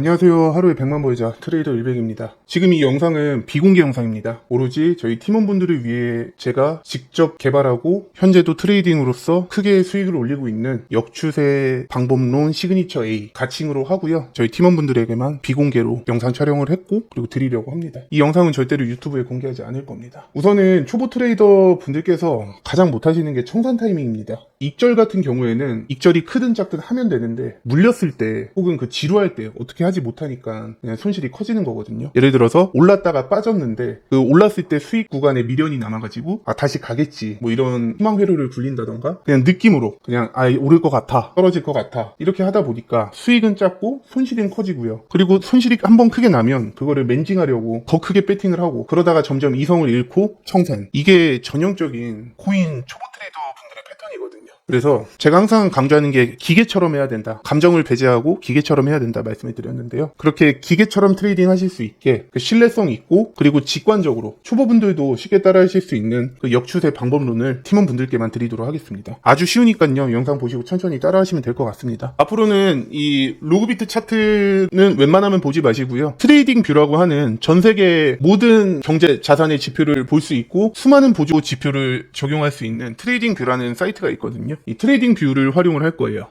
안녕하세요. 하루에 100만 보유자 트레이더 100입니다. 지금 이 영상은 비공개 영상입니다. 오로지 저희 팀원분들을 위해 제가 직접 개발하고 현재도 트레이딩으로서 크게 수익을 올리고 있는 역추세 방법론 시그니처 A 가칭으로 하고요. 저희 팀원분들에게만 비공개로 영상 촬영을 했고 그리고 드리려고 합니다. 이 영상은 절대로 유튜브에 공개하지 않을 겁니다. 우선은 초보 트레이더 분들께서 가장 못하시는 게 청산 타이밍입니다. 익절 같은 경우에는 익절이 크든 작든 하면 되는데 물렸을 때 혹은 그 지루할 때 어떻게 하지 못하니까 그냥 손실이 커지는 거거든요. 예를 들어서 올랐다가 빠졌는데 그 올랐을 때 수익 구간에 미련이 남아가지고 다시 가겠지 뭐 이런 희망 회로를 굴린다던가 그냥 느낌으로 그냥 오를 것 같아 떨어질 것 같아 이렇게 하다 보니까 수익은 작고 손실은 커지고요. 그리고 손실이 한번 크게 나면 그거를 맨징하려고 더 크게 배팅을 하고 그러다가 점점 이성을 잃고 청산. 이게 전형적인 코인 초보 트레이더 분들의 패턴이거든요. 그래서 제가 항상 강조하는 게 기계처럼 해야 된다. 감정을 배제하고 기계처럼 해야 된다 말씀을 드렸는데요. 그렇게 기계처럼 트레이딩 하실 수 있게 신뢰성 있고 그리고 직관적으로 초보분들도 쉽게 따라 하실 수 있는 그 역추세 방법론을 팀원분들께만 드리도록 하겠습니다. 아주 쉬우니까요. 영상 보시고 천천히 따라 하시면 될 것 같습니다. 앞으로는 이 로그비트 차트는 웬만하면 보지 마시고요. 트레이딩 뷰라고 하는 전 세계 모든 경제 자산의 지표를 볼 수 있고 수많은 보조 지표를 적용할 수 있는 트레이딩 뷰라는 사이트가 있거든요. 이 트레이딩 뷰를 활용을 할 거예요.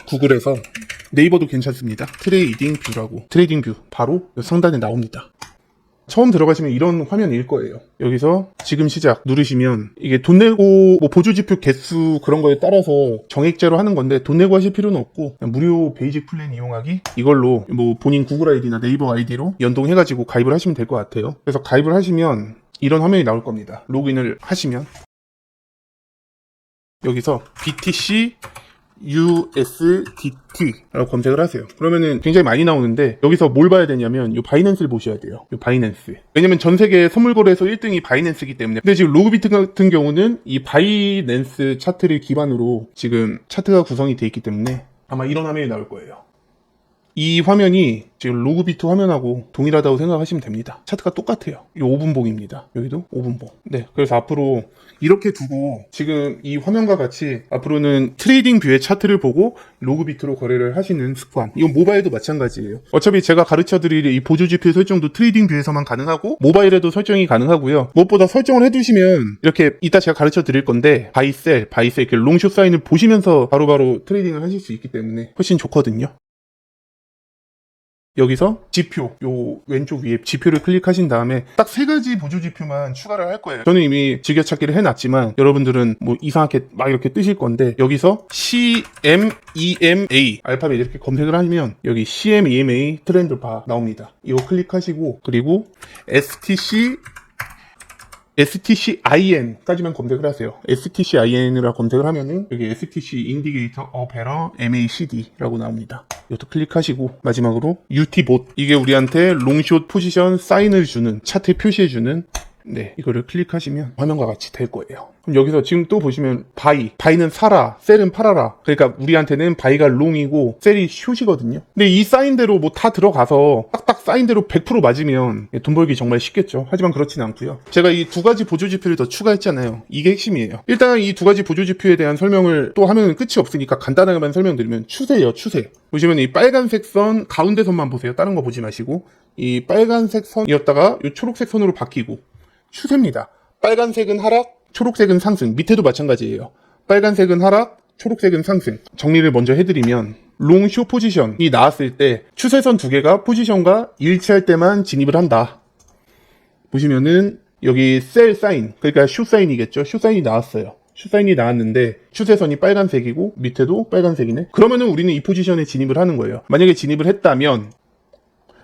구글에서 네이버도 괜찮습니다. 트레이딩 뷰라고 트레이딩 뷰 바로 상단에 나옵니다. 처음 들어가시면 이런 화면일 거예요. 여기서 지금 시작 누르시면 이게 돈 내고 뭐 보조지표 개수 그런 거에 따라서 정액제로 하는 건데 돈 내고 하실 필요는 없고 그냥 무료 베이직 플랜 이용하기 이걸로 뭐 본인 구글 아이디나 네이버 아이디로 연동해가지고 가입을 하시면 될 것 같아요. 그래서 가입을 하시면 이런 화면이 나올 겁니다. 로그인을 하시면 여기서 BTC USDT라고 검색을 하세요. 그러면은 굉장히 많이 나오는데 여기서 뭘 봐야 되냐면 이 바이낸스를 보셔야 돼요. 이 바이낸스. 왜냐면 전 세계 선물 거래소 1등이 바이낸스이기 때문에. 근데 지금 로그비트 같은 경우는 이 바이낸스 차트를 기반으로 지금 차트가 구성이 되어 있기 때문에 아마 이런 화면이 나올 거예요. 이 화면이 지금 로그비트 화면하고 동일하다고 생각하시면 됩니다. 차트가 똑같아요. 이 5분봉입니다. 여기도 5분봉. 네, 그래서 앞으로 이렇게 두고 지금 이 화면과 같이 앞으로는 트레이딩 뷰의 차트를 보고 로그비트로 거래를 하시는 습관. 이건 모바일도 마찬가지예요. 어차피 제가 가르쳐드릴 이 보조지표 설정도 트레이딩 뷰에서만 가능하고 모바일에도 설정이 가능하고요. 무엇보다 설정을 해두시면 이렇게 이따 제가 가르쳐드릴 건데 바이셀 이렇게 롱숏 사인을 보시면서 바로바로 트레이딩을 하실 수 있기 때문에 훨씬 좋거든요. 여기서 지표, 요 왼쪽 위에 지표를 클릭하신 다음에 딱 3가지 보조 지표만 추가를 할 거예요. 저는 이미 즐겨찾기를 해놨지만 여러분들은 뭐 이상하게 막 이렇게 뜨실 건데 여기서 CMEMA 알파벳 이렇게 검색을 하면 여기 CMEMA 트렌드 바 나옵니다. 이거 클릭하시고 그리고 STCIN까지만 검색을 하세요. STCIN이라 검색을 하면은 여기 STC 인디게이터 어베러 MACD라고 나옵니다. 이것도 클릭하시고 마지막으로 UTBot 이게 우리한테 롱숏 포지션 사인을 주는 차트에 표시해주는 이거를 클릭하시면 화면과 같이 될 거예요. 그럼 여기서 지금 또 보시면 바이는 사라, 셀은 팔아라. 그러니까 우리한테는 바이가 롱이고 셀이 숏이거든요. 근데 이 사인대로 뭐 다 들어가서 딱딱 사인대로 100% 맞으면 돈 벌기 정말 쉽겠죠. 하지만 그렇진 않고요. 제가 이 2가지 보조지표를 더 추가했잖아요. 이게 핵심이에요. 일단 이 2가지 보조지표에 대한 설명을 또 하면 끝이 없으니까 간단하게만 설명드리면 추세예요. 추세. 보시면 이 빨간색 선 가운데 선만 보세요. 다른 거 보지 마시고 이 빨간색 선이었다가 이 초록색 선으로 바뀌고 추세입니다. 빨간색은 하락, 초록색은 상승. 밑에도 마찬가지예요. 빨간색은 하락, 초록색은 상승. 정리를 먼저 해드리면 롱쇼 포지션이 나왔을 때 추세선 2개가 포지션과 일치할 때만 진입을 한다. 보시면은 여기 셀 사인, 그러니까 숏 사인이겠죠. 숏 사인이 나왔어요. 숏 사인이 나왔는데 추세선이 빨간색이고 밑에도 빨간색이네. 그러면은 우리는 이 포지션에 진입을 하는 거예요. 만약에 진입을 했다면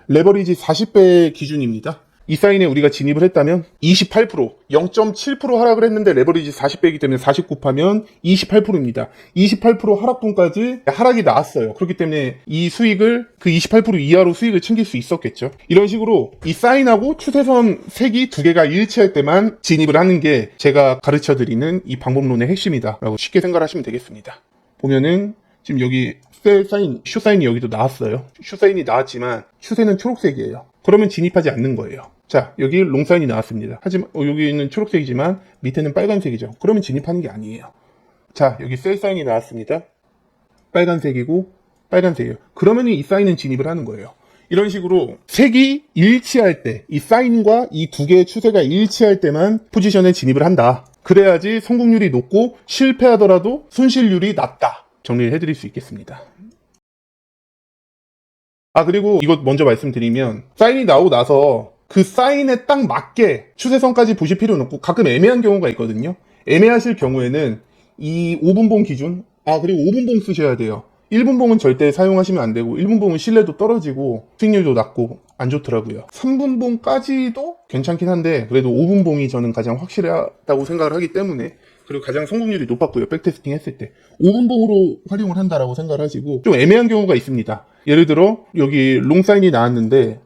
레버리지 40배 기준입니다. 이 사인에 우리가 진입을 했다면 28%, 0.7% 하락을 했는데 레버리지 40배이기 때문에 40 곱하면 28%입니다. 28% 하락분까지 하락이 나왔어요. 그렇기 때문에 이 수익을 그 28% 이하로 수익을 챙길 수 있었겠죠. 이런 식으로 이 사인하고 추세선 색이 2개가 일치할 때만 진입을 하는 게 제가 가르쳐드리는 이 방법론의 핵심이다 라고 쉽게 생각하시면 되겠습니다. 보면은 지금 여기 셀 사인, 숏 사인이 여기도 나왔어요. 숏 사인이 나왔지만 추세는 초록색이에요. 그러면 진입하지 않는 거예요. 자, 여기 롱사인이 나왔습니다. 하지만 여기는 초록색이지만 밑에는 빨간색이죠. 그러면 진입하는 게 아니에요. 자, 여기 셀사인이 나왔습니다. 빨간색이고 빨간색이에요. 그러면 이 사인은 진입을 하는 거예요. 이런 식으로 색이 일치할 때, 이 사인과 이 두 개의 추세가 일치할 때만 포지션에 진입을 한다. 그래야지 성공률이 높고 실패하더라도 손실률이 낮다. 정리를 해드릴 수 있겠습니다. 그리고 이것 먼저 말씀드리면, 사인이 나오고 나서 그 사인에 딱 맞게 추세선까지 보실 필요는 없고, 가끔 애매한 경우가 있거든요. 애매하실 경우에는 이 5분봉 기준, 그리고 5분봉 쓰셔야 돼요. 1분봉은 절대 사용하시면 안 되고, 1분봉은 신뢰도 떨어지고 수익률도 낮고 안 좋더라고요. 3분봉까지도 괜찮긴 한데, 그래도 5분봉이 저는 가장 확실하다고 생각을 하기 때문에, 그리고 가장 성공률이 높았고요. 백테스팅 했을 때 5분봉으로 활용을 한다라고 생각을 하시고, 좀 애매한 경우가 있습니다. 예를 들어 여기 롱사인이 나왔는데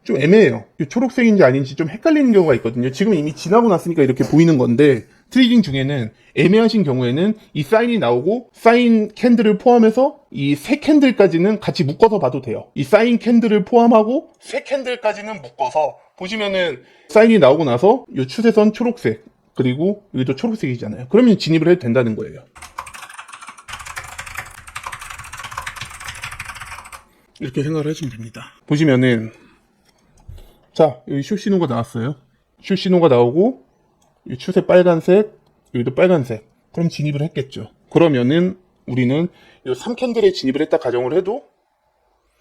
좀 애매해요. 초록색인지 아닌지 좀 헷갈리는 경우가 있거든요. 지금 이미 지나고 났으니까 이렇게 보이는 건데, 트레이딩 중에는 애매하신 경우에는 이 사인이 나오고 사인 캔들을 포함해서 이 세 캔들까지는 같이 묶어서 봐도 돼요. 이 사인 캔들을 포함하고 세 캔들까지는 묶어서 보시면은, 사인이 나오고 나서 이 추세선 초록색, 그리고 여기도 초록색이잖아요. 그러면 진입을 해도 된다는 거예요. 이렇게 생각을 하시면 됩니다. 보시면은, 자, 여기 숏 신호가 나왔어요. 숏 신호가 나오고, 이 추세 빨간색, 여기도 빨간색. 그럼 진입을 했겠죠. 그러면은 우리는 이 3캔들에 진입을 했다 가정을 해도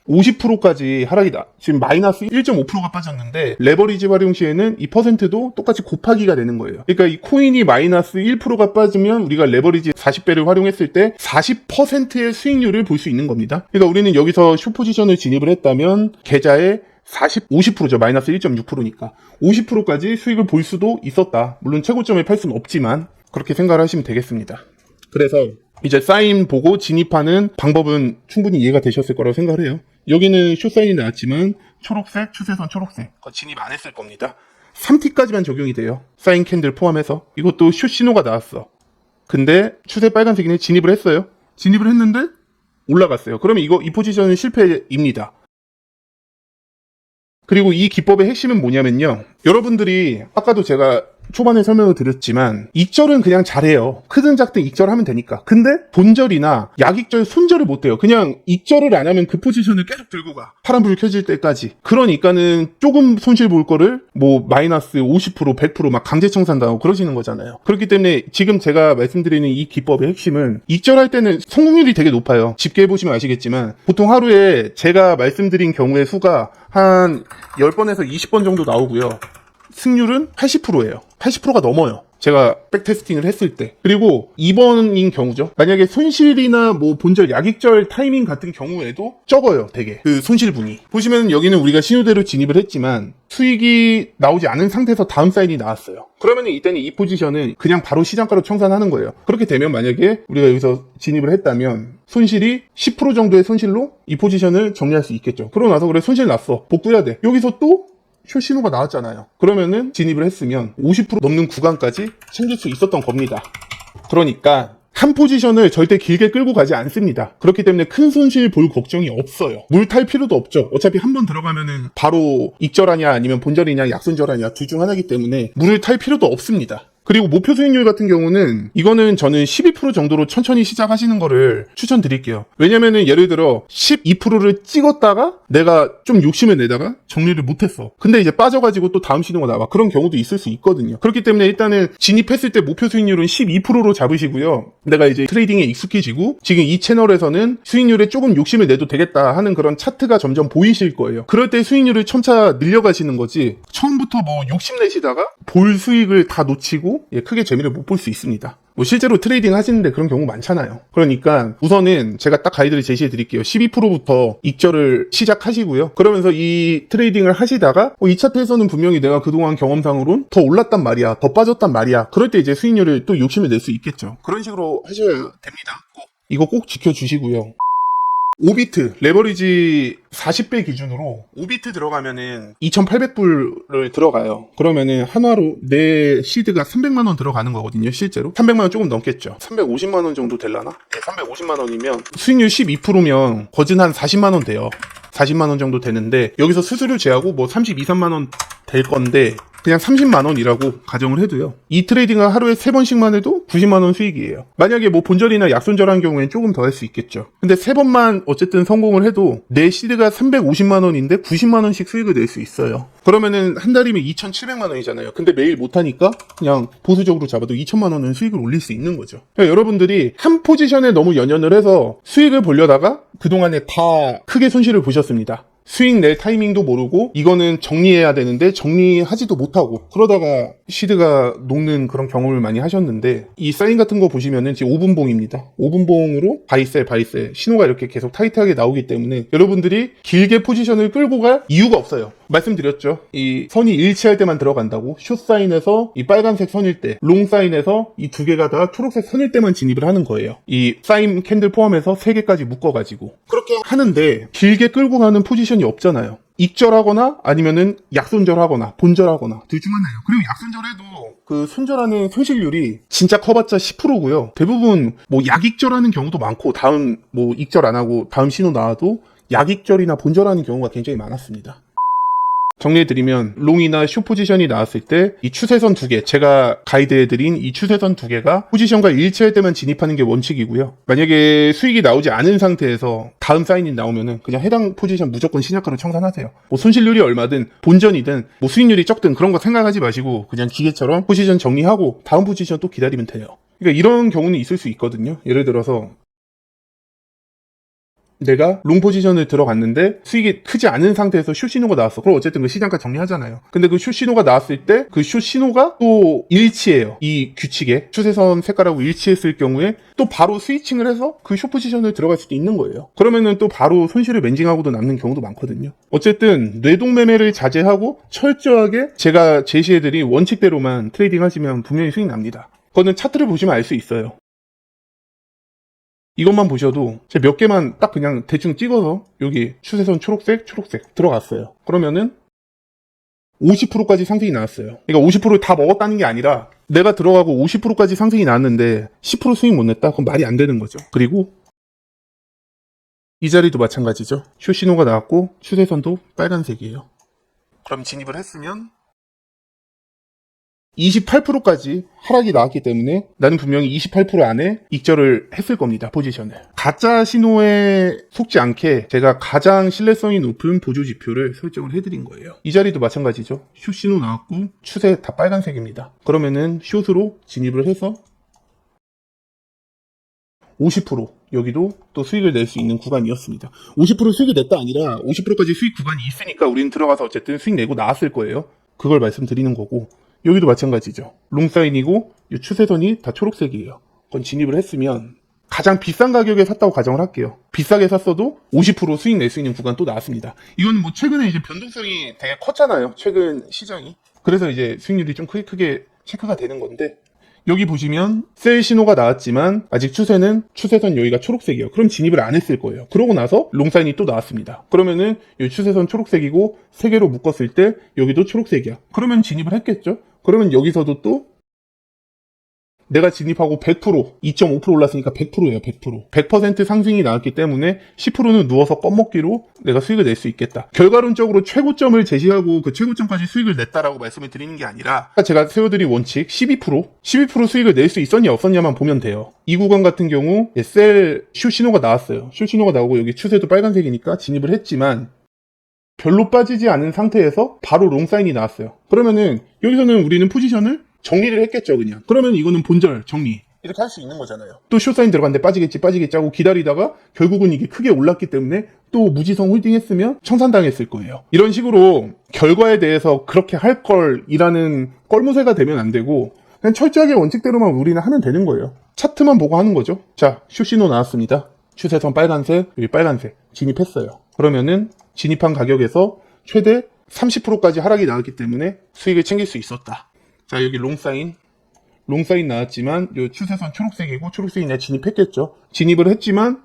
50%까지 하락이 지금 마이너스 1.5%가 빠졌는데, 레버리지 활용 시에는 이 퍼센트도 똑같이 곱하기가 되는 거예요. 그러니까 이 코인이 마이너스 1%가 빠지면 우리가 레버리지 40배를 활용했을 때 40%의 수익률을 볼 수 있는 겁니다. 그러니까 우리는 여기서 숏 포지션을 진입을 했다면 계좌에 50%죠. 마이너스 1.6%니까 50%까지 수익을 볼 수도 있었다. 물론 최고점에 팔 수는 없지만 그렇게 생각을 하시면 되겠습니다. 그래서 이제 사인 보고 진입하는 방법은 충분히 이해가 되셨을 거라고 생각을 해요. 여기는 숏 사인이 나왔지만 초록색, 추세선 초록색, 그거 진입 안 했을 겁니다. 3T까지만 적용이 돼요. 사인 캔들 포함해서. 이것도 숏 신호가 나왔어. 근데 추세 빨간색이네. 진입을 했어요. 진입을 했는데 올라갔어요. 그러면 이 포지션은 실패입니다. 그리고 이 기법의 핵심은 뭐냐면요, 여러분들이 아까도 제가 초반에 설명을 드렸지만 익절은 그냥 잘해요. 크든 작든 익절하면 되니까. 근데 본절이나 약익절, 손절을 못해요. 그냥 익절을 안 하면 그 포지션을 계속 들고 가. 파란불 켜질 때까지. 그러니까는 조금 손실 볼 거를 뭐 마이너스 50%, 100% 막 강제 청산당하고 그러시는 거잖아요. 그렇기 때문에 지금 제가 말씀드리는 이 기법의 핵심은, 익절할 때는 성공률이 되게 높아요. 집계해보시면 아시겠지만 보통 하루에 제가 말씀드린 경우의 수가 한 10번에서 20번 정도 나오고요. 승률은 80%예요. 80%가 넘어요. 제가 백테스팅을 했을 때. 그리고 2번인 경우죠. 만약에 손실이나 뭐 본절, 약익절 타이밍 같은 경우에도 적어요. 되게 그 손실분이. 보시면 여기는 우리가 신호대로 진입을 했지만 수익이 나오지 않은 상태에서 다음 사인이 나왔어요. 그러면 이때는 이 포지션은 그냥 바로 시장가로 청산하는 거예요. 그렇게 되면 만약에 우리가 여기서 진입을 했다면 손실이 10% 정도의 손실로 이 포지션을 정리할 수 있겠죠. 그러고 나서 그래, 손실 났어, 복구해야 돼. 여기서 또 숏 신호가 나왔잖아요. 그러면은 진입을 했으면 50% 넘는 구간까지 챙길 수 있었던 겁니다. 그러니까 한 포지션을 절대 길게 끌고 가지 않습니다. 그렇기 때문에 큰 손실 볼 걱정이 없어요. 물 탈 필요도 없죠. 어차피 한 번 들어가면은 바로 익절하냐 아니면 본절이냐 약손절하냐 둘 중 하나이기 때문에 물을 탈 필요도 없습니다. 그리고 목표 수익률 같은 경우는 이거는 저는 12% 정도로 천천히 시작하시는 거를 추천드릴게요. 왜냐면은 예를 들어 12%를 찍었다가 내가 좀 욕심을 내다가 정리를 못했어. 근데 이제 빠져가지고 또 다음 신호가 나와. 그런 경우도 있을 수 있거든요. 그렇기 때문에 일단은 진입했을 때 목표 수익률은 12%로 잡으시고요. 내가 이제 트레이딩에 익숙해지고 지금 이 채널에서는 수익률에 조금 욕심을 내도 되겠다 하는 그런 차트가 점점 보이실 거예요. 그럴 때 수익률을 점차 늘려가시는 거지, 처음부터 뭐 욕심내시다가 볼 수익을 다 놓치고 크게 재미를 못 볼 수 있습니다. 뭐 실제로 트레이딩 하시는데 그런 경우 많잖아요. 그러니까 우선은 제가 딱 가이드를 제시해 드릴게요. 12%부터 익절을 시작하시고요. 그러면서 이 트레이딩을 하시다가 이 차트에서는 분명히 내가 그동안 경험상으론 더 올랐단 말이야, 더 빠졌단 말이야. 그럴 때 이제 수익률을 또 욕심을 낼 수 있겠죠. 그런 식으로 하셔야 됩니다. 이거 꼭 지켜주시고요. 5비트 레버리지 40배 기준으로 5비트 들어가면은 2,800불을 들어가요. 그러면은 한화로 내 시드가 300만원 들어가는 거거든요. 실제로 300만원 조금 넘겠죠. 350만원 정도 될라나? 네, 350만원이면 수익률 12%면 거진 한 40만원 돼요. 40만원 정도 되는데 여기서 수수료 제하고 뭐 32, 3만원 될 건데, 그냥 30만 원이라고 가정을 해도요. 이 트레이딩을 하루에 3번씩만 해도 90만 원 수익이에요. 만약에 뭐 본절이나 약손절한 경우에는 조금 더 할 수 있겠죠. 근데 3번만 어쨌든 성공을 해도 내 시드가 350만 원인데 90만 원씩 수익을 낼 수 있어요. 그러면은 한 달이면 2,700만 원이잖아요. 근데 매일 못하니까 그냥 보수적으로 잡아도 2천만 원은 수익을 올릴 수 있는 거죠. 그러니까 여러분들이 한 포지션에 너무 연연을 해서 수익을 보려다가 그동안에 다 크게 손실을 보셨습니다. 수익 낼 타이밍도 모르고 이거는 정리해야 되는데 정리하지도 못하고 그러다가 시드가 녹는 그런 경험을 많이 하셨는데 이 사인 같은 거 보시면은 지금 5분봉입니다. 5분봉으로 바이셀 신호가 이렇게 계속 타이트하게 나오기 때문에 여러분들이 길게 포지션을 끌고 갈 이유가 없어요. 말씀드렸죠. 이 선이 일치할 때만 들어간다고. 숏 사인에서 이 빨간색 선일 때, 롱 사인에서 이 두 개가 다 초록색 선일 때만 진입을 하는 거예요. 이 사인 캔들 포함해서 3개까지 묶어가지고 그렇게 하는데 길게 끌고 가는 포지션이 없잖아요. 익절하거나 아니면은 약손절하거나 본절하거나 둘 중 하나예요. 그리고 약손절해도 그 손절하는 손실률이 진짜 커봤자 10%고요. 대부분 뭐 약익절하는 경우도 많고 다음 뭐 익절 안 하고 다음 신호 나와도 약익절이나 본절하는 경우가 굉장히 많았습니다. 정리해드리면 롱이나 숏 포지션이 나왔을 때 이 추세선 2개, 제가 가이드해드린 이 추세선 2개가 포지션과 일치할 때만 진입하는 게 원칙이고요. 만약에 수익이 나오지 않은 상태에서 다음 사인이 나오면은 그냥 해당 포지션 무조건 신약가로 청산하세요. 뭐 손실률이 얼마든 본전이든 뭐 수익률이 적든 그런 거 생각하지 마시고 그냥 기계처럼 포지션 정리하고 다음 포지션 또 기다리면 돼요. 그러니까 이런 경우는 있을 수 있거든요. 예를 들어서 내가 롱 포지션을 들어갔는데 수익이 크지 않은 상태에서 숏 신호가 나왔어. 그럼 어쨌든 그 시장가 정리하잖아요. 근데 그 숏 신호가 나왔을 때 그 숏 신호가 또 일치해요. 이 규칙에 추세선 색깔하고 일치했을 경우에 또 바로 스위칭을 해서 그 숏 포지션을 들어갈 수도 있는 거예요. 그러면은 또 바로 손실을 맨징하고도 남는 경우도 많거든요. 어쨌든 뇌동매매를 자제하고 철저하게 제가 제시해드린 원칙대로만 트레이딩 하시면 분명히 수익 납니다. 그거는 차트를 보시면 알 수 있어요. 이것만 보셔도 제가 몇 개만 딱 그냥 대충 찍어서 여기 추세선 초록색 들어갔어요. 그러면은 50%까지 상승이 나왔어요. 그러니까 50%를 다 먹었다는 게 아니라 내가 들어가고 50%까지 상승이 나왔는데 10% 수익 못 냈다? 그럼 말이 안 되는 거죠. 그리고 이 자리도 마찬가지죠. 숏 신호가 나왔고 추세선도 빨간색이에요. 그럼 진입을 했으면 28%까지 하락이 나왔기 때문에 나는 분명히 28% 안에 익절을 했을 겁니다. 포지션을. 가짜 신호에 속지 않게 제가 가장 신뢰성이 높은 보조 지표를 설정을 해드린 거예요. 이 자리도 마찬가지죠. 숏 신호 나왔고 추세 다 빨간색입니다. 그러면은 숏으로 진입을 해서 50% 여기도 또 수익을 낼 수 있는 구간이었습니다. 50% 수익이 냈다 아니라 50%까지 수익 구간이 있으니까 우리는 들어가서 어쨌든 수익 내고 나왔을 거예요. 그걸 말씀드리는 거고 여기도 마찬가지죠. 롱사인이고 이 추세선이 다 초록색이에요. 그건 진입을 했으면 가장 비싼 가격에 샀다고 가정을 할게요. 비싸게 샀어도 50% 수익 낼 수 있는 구간 또 나왔습니다. 이건 뭐 최근에 이제 변동성이 되게 컸잖아요. 최근 시장이. 그래서 이제 수익률이 좀 크게 체크가 되는 건데 여기 보시면 셀 신호가 나왔지만 아직 추세는 추세선 여기가 초록색이에요. 그럼 진입을 안 했을 거예요. 그러고 나서 롱사인이 또 나왔습니다. 그러면은 이 추세선 초록색이고 3개로 묶었을 때 여기도 초록색이야. 그러면 진입을 했겠죠? 그러면 여기서도 또 내가 진입하고 100%, 2.5% 올랐으니까 100%예요, 100%. 100% 상승이 나왔기 때문에 10%는 누워서 껌먹기로 내가 수익을 낼 수 있겠다. 결과론적으로 최고점을 제시하고 그 최고점까지 수익을 냈다라고 말씀을 드리는 게 아니라 제가 세워드린 원칙 12% 수익을 낼 수 있었냐 없었냐만 보면 돼요. 이 구간 같은 경우 셀 숏 신호가 나왔어요. 숏 신호가 나오고 여기 추세도 빨간색이니까 진입을 했지만 별로 빠지지 않은 상태에서 바로 롱사인이 나왔어요. 그러면은 여기서는 우리는 포지션을 정리를 했겠죠, 그냥. 그러면 이거는 본절 정리 이렇게 할 수 있는 거잖아요. 또 숏사인 들어갔는데 빠지겠지 하고 기다리다가 결국은 이게 크게 올랐기 때문에 또 무지성 홀딩 했으면 청산당했을 거예요. 이런 식으로 결과에 대해서 그렇게 할 걸이라는 껄무새가 되면 안 되고 그냥 철저하게 원칙대로만 우리는 하면 되는 거예요. 차트만 보고 하는 거죠. 자, 숏 신호 나왔습니다. 추세선 빨간색, 여기 빨간색 진입했어요. 그러면은 진입한 가격에서 최대 30%까지 하락이 나왔기 때문에 수익을 챙길 수 있었다. 자, 여기 롱사인 나왔지만 요 추세선 초록색이고 초록색이 내가 진입했겠죠. 진입을 했지만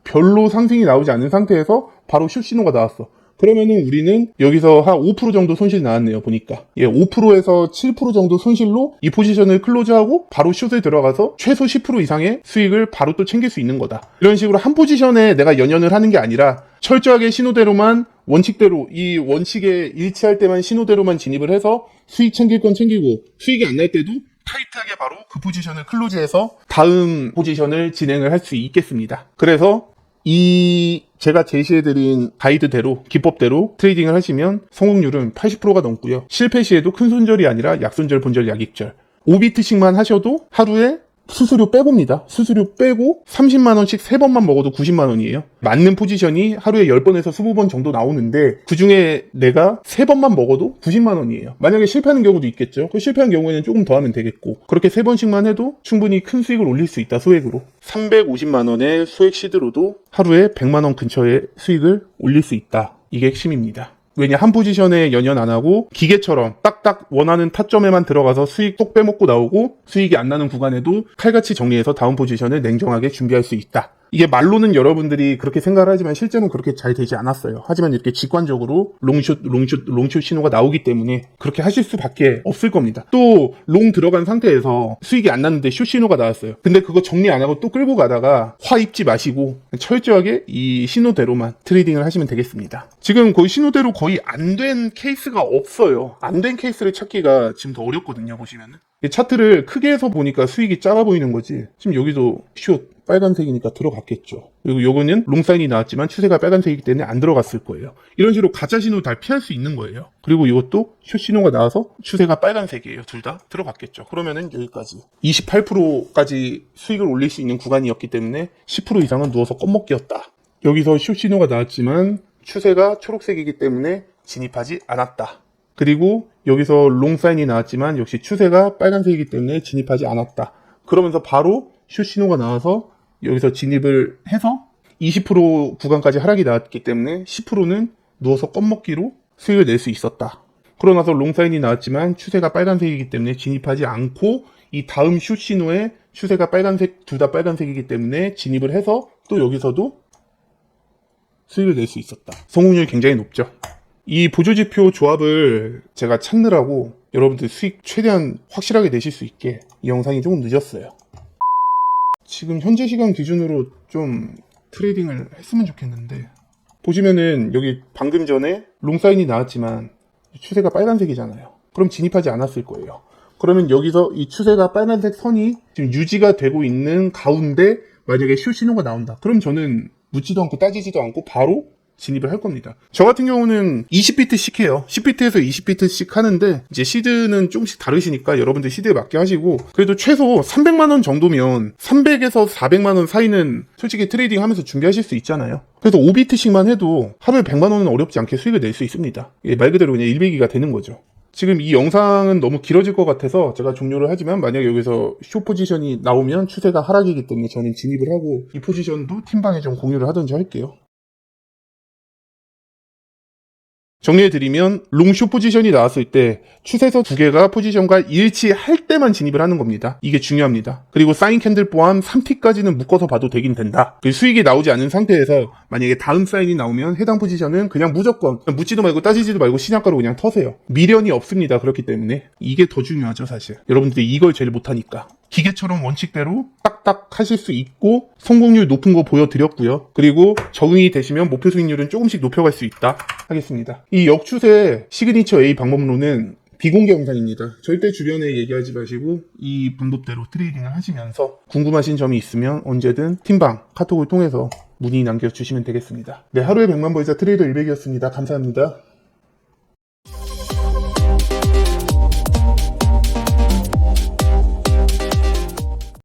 별로 상승이 나오지 않은 상태에서 바로 숏 신호가 나왔어. 그러면은 우리는 여기서 한 5% 정도 손실 나왔네요, 보니까. 5%에서 7% 정도 손실로 이 포지션을 클로즈하고 바로 숏에 들어가서 최소 10% 이상의 수익을 바로 또 챙길 수 있는 거다. 이런 식으로 한 포지션에 내가 연연을 하는 게 아니라 철저하게 신호대로만 원칙대로 이 원칙에 일치할 때만 신호대로만 진입을 해서 수익 챙길 건 챙기고 수익이 안 날 때도 타이트하게 바로 그 포지션을 클로즈해서 다음 포지션을 진행을 할 수 있겠습니다. 그래서 이 제가 제시해드린 가이드대로 기법대로 트레이딩을 하시면 성공률은 80%가 넘고요. 실패 시에도 큰 손절이 아니라 약손절, 본절, 약익절 5비트씩만 하셔도 하루에 수수료 빼고입니다. 수수료 빼고 30만원씩 3번만 먹어도 90만원이에요. 맞는 포지션이 하루에 10번에서 20번 정도 나오는데 그 중에 내가 3번만 먹어도 90만원이에요. 만약에 실패하는 경우도 있겠죠. 그 실패한 경우에는 조금 더 하면 되겠고 그렇게 3번씩만 해도 충분히 큰 수익을 올릴 수 있다. 소액으로 350만원의 소액 시드로도 하루에 100만원 근처의 수익을 올릴 수 있다. 이게 핵심입니다. 왜냐 한 포지션에 연연 안 하고 기계처럼 딱딱 원하는 타점에만 들어가서 수익 쏙 빼먹고 나오고 수익이 안 나는 구간에도 칼같이 정리해서 다음 포지션을 냉정하게 준비할 수 있다. 이게 말로는 여러분들이 그렇게 생각을 하지만 실제는 그렇게 잘 되지 않았어요. 하지만 이렇게 직관적으로 롱숏 신호가 나오기 때문에 그렇게 하실 수밖에 없을 겁니다. 또 롱 들어간 상태에서 수익이 안 났는데 숏 신호가 나왔어요. 근데 그거 정리 안 하고 또 끌고 가다가 화 입지 마시고 철저하게 이 신호대로만 트레이딩을 하시면 되겠습니다. 지금 거의 신호대로 거의 안 된 케이스가 없어요. 안 된 케이스를 찾기가 지금 더 어렵거든요. 보시면은 차트를 크게 해서 보니까 수익이 작아 보이는 거지. 지금 여기도 숏 빨간색이니까 들어갔겠죠. 그리고 요거는 롱사인이 나왔지만 추세가 빨간색이기 때문에 안 들어갔을 거예요. 이런 식으로 가짜 신호 다 피할 수 있는 거예요. 그리고 이것도 숏 신호가 나와서 추세가 빨간색이에요. 둘 다 들어갔겠죠. 그러면은 여기까지 28%까지 수익을 올릴 수 있는 구간이었기 때문에 10% 이상은 누워서 껌먹기였다. 여기서 숏 신호가 나왔지만 추세가 초록색이기 때문에 진입하지 않았다. 그리고 여기서 롱사인이 나왔지만 역시 추세가 빨간색이기 때문에 진입하지 않았다. 그러면서 바로 숏 신호가 나와서 여기서 진입을 해서 20% 구간까지 하락이 나왔기 때문에 10%는 누워서 껌먹기로 수익을 낼 수 있었다. 그러고 나서 롱사인이 나왔지만 추세가 빨간색이기 때문에 진입하지 않고 이 다음 숏 신호에 추세가 빨간색, 둘 다 빨간색이기 때문에 진입을 해서 또 여기서도 수익을 낼 수 있었다. 성공률이 굉장히 높죠. 이 보조지표 조합을 제가 찾느라고 여러분들 수익 최대한 확실하게 내실 수 있게 이 영상이 조금 늦었어요. 지금 현재 시간 기준으로 좀 트레이딩을 했으면 좋겠는데 보시면은 여기 방금 전에 롱사인이 나왔지만 추세가 빨간색이잖아요. 그럼 진입하지 않았을 거예요. 그러면 여기서 이 추세가 빨간색 선이 지금 유지가 되고 있는 가운데 만약에 숏 신호가 나온다. 그럼 저는 묻지도 않고 따지지도 않고 바로 진입을 할 겁니다. 저 같은 경우는 20비트씩 해요. 10비트에서 20비트씩 하는데 이제 시드는 조금씩 다르시니까 여러분들 시드에 맞게 하시고 그래도 최소 300만원 정도면 300에서 400만원 사이는 솔직히 트레이딩 하면서 준비하실 수 있잖아요. 그래서 5비트씩만 해도 하루에 100만원은 어렵지 않게 수익을 낼 수 있습니다. 말 그대로 그냥 일배기가 되는 거죠. 지금 이 영상은 너무 길어질 것 같아서 제가 종료를 하지만 만약에 여기서 숏 포지션이 나오면 추세가 하락이기 때문에 저는 진입을 하고 이 포지션도 팀방에 좀 공유를 하든지 할게요. 정리해드리면 롱숏 포지션이 나왔을 때 추세서 두 개가 포지션과 일치할 때만 진입을 하는 겁니다. 이게 중요합니다. 그리고 사인 캔들 포함 3T까지는 묶어서 봐도 되긴 된다. 수익이 나오지 않은 상태에서 만약에 다음 사인이 나오면 해당 포지션은 그냥 무조건 묻지도 말고 따지지도 말고 시장가로 그냥 터세요. 미련이 없습니다. 그렇기 때문에 이게 더 중요하죠. 사실 여러분들이 이걸 제일 못하니까. 기계처럼 원칙대로 딱딱 하실 수 있고 성공률 높은 거 보여드렸고요. 그리고 적응이 되시면 목표 수익률은 조금씩 높여갈 수 있다 하겠습니다. 이 역추세 시그니처 A 방법론은 비공개 영상입니다. 절대 주변에 얘기하지 마시고 이 방법대로 트레이딩을 하시면서 궁금하신 점이 있으면 언제든 팀방 카톡을 통해서 문의 남겨주시면 되겠습니다. 네, 하루에 100만 벌자 트레이더 100이었습니다. 감사합니다.